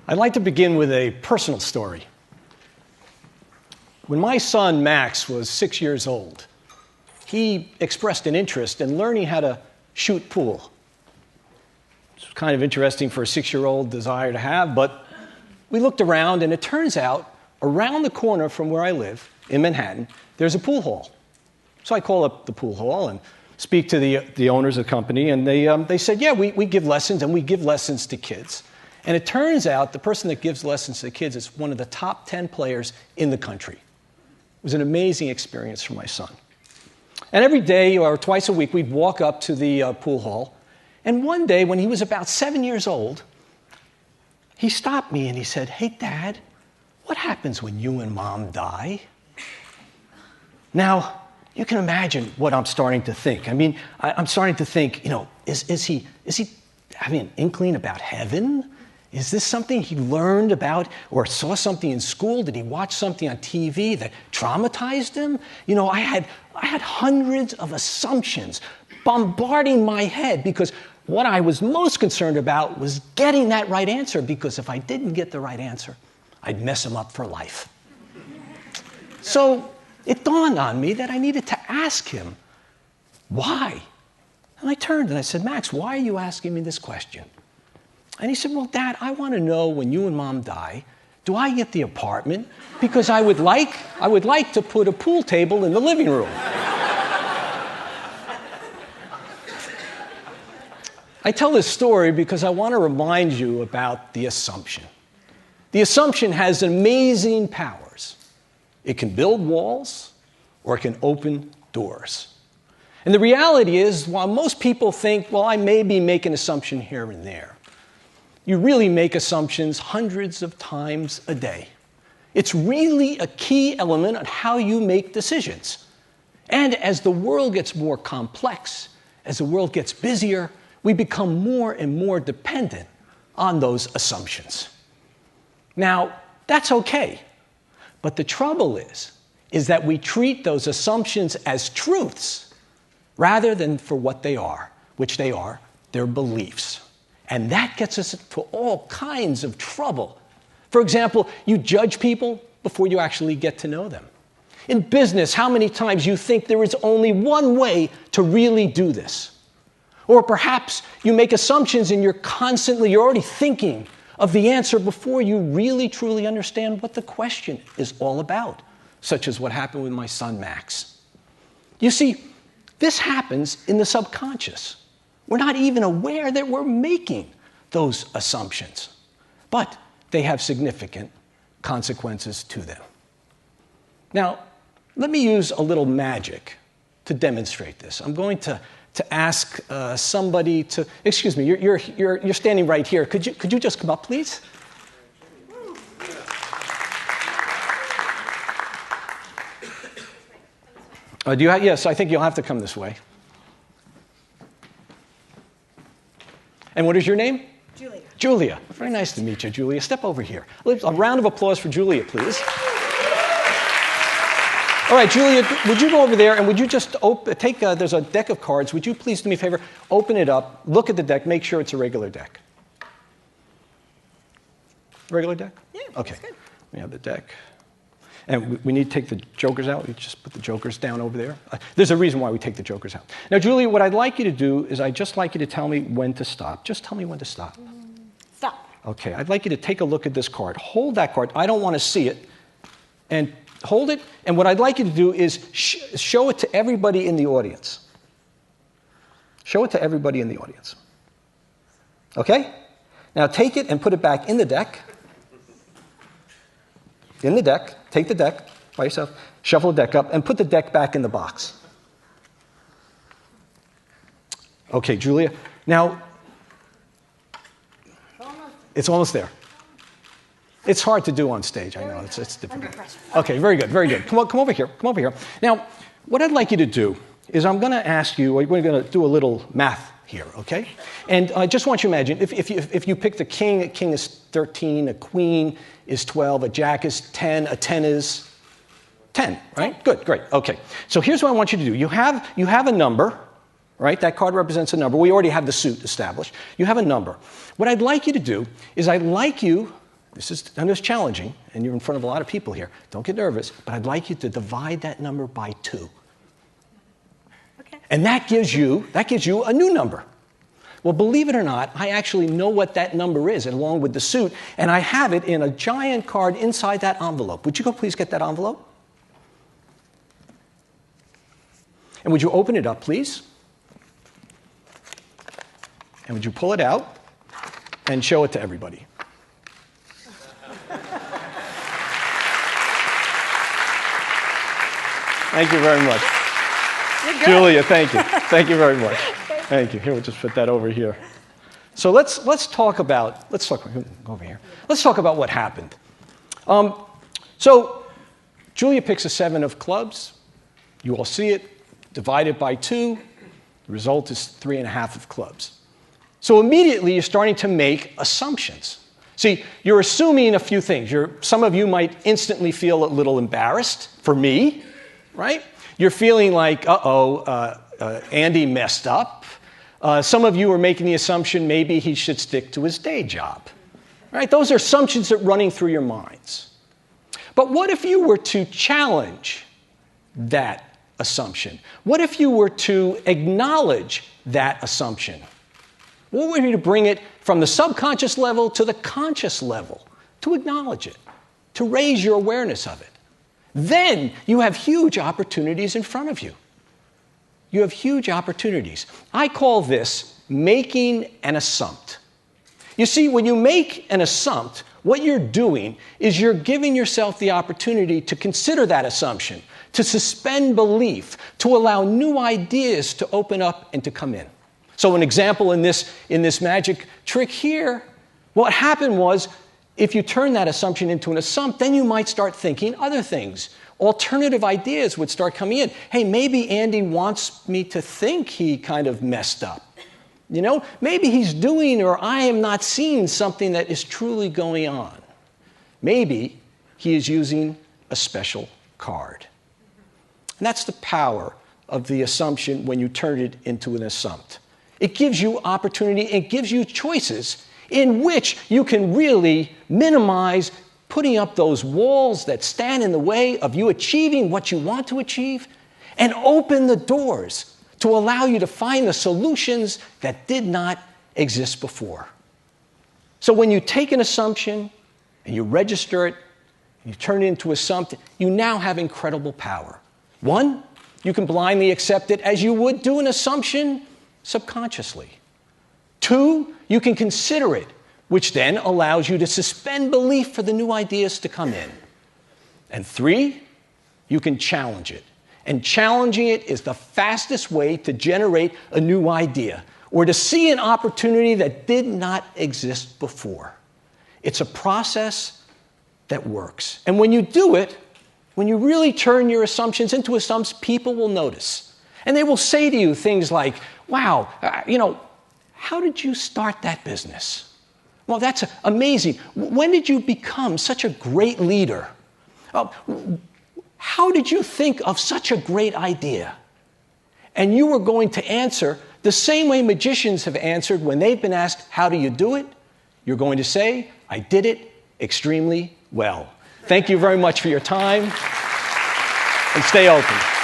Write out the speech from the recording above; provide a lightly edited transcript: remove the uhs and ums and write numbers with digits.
I'd like to begin with a personal story. When my son, Max, was 6 years old, he expressed an interest in learning how to shoot pool. It's kind of interesting for a 6-year-old desire to have, but we looked around, and it turns out, around the corner from where I live, in Manhattan, there's a pool hall. So I call up the pool hall and speak to the owners of the company, and they said, yeah, we give lessons, and we give lessons to kids. And it turns out the person that gives lessons to the kids is one of the top 10 players in the country. It was an amazing experience for my son. And every day or twice a week, we'd walk up to the pool hall. And one day, when he was about 7 years old, he stopped me and he said, hey, Dad, what happens when you and Mom die? Now, you can imagine what I'm starting to think. I mean, I'm starting to think, is he having an inkling about heaven? Is this something he learned about or saw something in school? Did he watch something on TV that traumatized him? I had hundreds of assumptions bombarding my head because what I was most concerned about was getting that right answer, because if I didn't get the right answer, I'd mess him up for life. So it dawned on me that I needed to ask him, why? And I turned and I said, Max, why are you asking me this question? And he said, well, Dad, I want to know when you and Mom die, do I get the apartment? Because I would like to put a pool table in the living room. I tell this story because I want to remind you about the assumption. The assumption has amazing powers. It can build walls or it can open doors. And the reality is, while most people think, well, I maybe make an assumption here and there, you really make assumptions hundreds of times a day. It's really a key element on how you make decisions. And as the world gets more complex, as the world gets busier, we become more and more dependent on those assumptions. Now, that's okay. But the trouble is that we treat those assumptions as truths rather than for what they are, which they are, they're beliefs. And that gets us into all kinds of trouble. For example, you judge people before you actually get to know them. In business, how many times you think there is only one way to really do this? Or perhaps you make assumptions and you're already thinking of the answer before you really truly understand what the question is all about, such as what happened with my son, Max. You see, this happens in the subconscious. We're not even aware that we're making those assumptions, but they have significant consequences to them. Now, let me use a little magic to demonstrate this. I'm going to ask somebody to, excuse me, you're standing right here. Could you just come up, please? Yes, I think you'll have to come this way. And what is your name? Julia. Julia. Very nice to meet you, Julia. Step over here. A round of applause for Julia, please. All right, Julia, would you go over there and would you just there's a deck of cards. Would you please do me a favor, open it up, look at the deck, make sure it's a regular deck. Regular deck? Yeah, okay. That's good. We have the deck. And we need to take the jokers out. We just put the jokers down over there. There's a reason why we take the jokers out. Now, Julia, what I'd like you to do is I'd just like you to tell me when to stop. Just tell me when to stop. Stop. Okay, I'd like you to take a look at this card. Hold that card. I don't want to see it. And hold it. And what I'd like you to do is show it to everybody in the audience. Show it to everybody in the audience. Okay? Now take it and put it back in the deck. In the deck. Take the deck by yourself. Shuffle the deck up and put the deck back in the box. Okay, Julia. Now, it's almost there. It's hard to do on stage, I know. It's difficult. Okay, very good, very good. Come over here. Come over here. Now, what I'd like you to do is I'm going to ask you, we're going to do a little math here, okay? And I just want you to imagine, if you picked a king is 13, a queen is 12, a jack is 10, a 10 is 10, right? Good, great, okay. So here's what I want you to do. You have a number, right? That card represents a number. We already have the suit established. You have a number. What I'd like you to do is I'd like you I know it's challenging, and you're in front of a lot of people here. Don't get nervous, but I'd like you to divide that number by 2. Okay. And that gives you a new number. Well, believe it or not, I actually know what that number is, along with the suit, and I have it in a giant card inside that envelope. Would you go please get that envelope? And would you open it up, please? And would you pull it out and show it to everybody? Thank you very much. You're good. Julia, thank you. Thank you very much. Thank you. Here, we'll just put that over here. So let's talk about over here. Let's talk about what happened. So Julia picks a 7 of clubs. You all see it. Divide it by 2. The result is 3.5 of clubs. So immediately you're starting to make assumptions. See, you're assuming a few things. Some of you might instantly feel a little embarrassed. For me, right? You're feeling like, Andy messed up. Some of you are making the assumption maybe he should stick to his day job. Right? Those are assumptions that are running through your minds. But what if you were to challenge that assumption? What if you were to acknowledge that assumption? What would you to bring it from the subconscious level to the conscious level, to acknowledge it, to raise your awareness of it? Then you have huge opportunities in front of you. You have huge opportunities. I call this making an assumption. You see, when you make an assumption, what you're doing is you're giving yourself the opportunity to consider that assumption, to suspend belief, to allow new ideas to open up and to come in. So an example in this magic trick here, what happened was, if you turn that assumption into an assumption, then you might start thinking other things. Alternative ideas would start coming in. Hey, maybe Andy wants me to think he kind of messed up. You know, maybe he's doing or I am not seeing something that is truly going on. Maybe he is using a special card. And that's the power of the assumption when you turn it into an assumption. It gives you opportunity, it gives you choices in which you can really minimize putting up those walls that stand in the way of you achieving what you want to achieve, and open the doors to allow you to find the solutions that did not exist before. So when you take an assumption and you register it, and you turn it into assumption, you now have incredible power. One, you can blindly accept it as you would do an assumption subconsciously. Two, you can consider it, which then allows you to suspend belief for the new ideas to come in. And three, you can challenge it. And challenging it is the fastest way to generate a new idea or to see an opportunity that did not exist before. It's a process that works. And when you do it, when you really turn your assumptions into assumptions, people will notice. And they will say to you things like, wow, how did you start that business? Well, that's amazing. When did you become such a great leader? How did you think of such a great idea? And you are going to answer the same way magicians have answered when they've been asked, how do you do it? You're going to say, I did it extremely well. Thank you very much for your time, and stay open.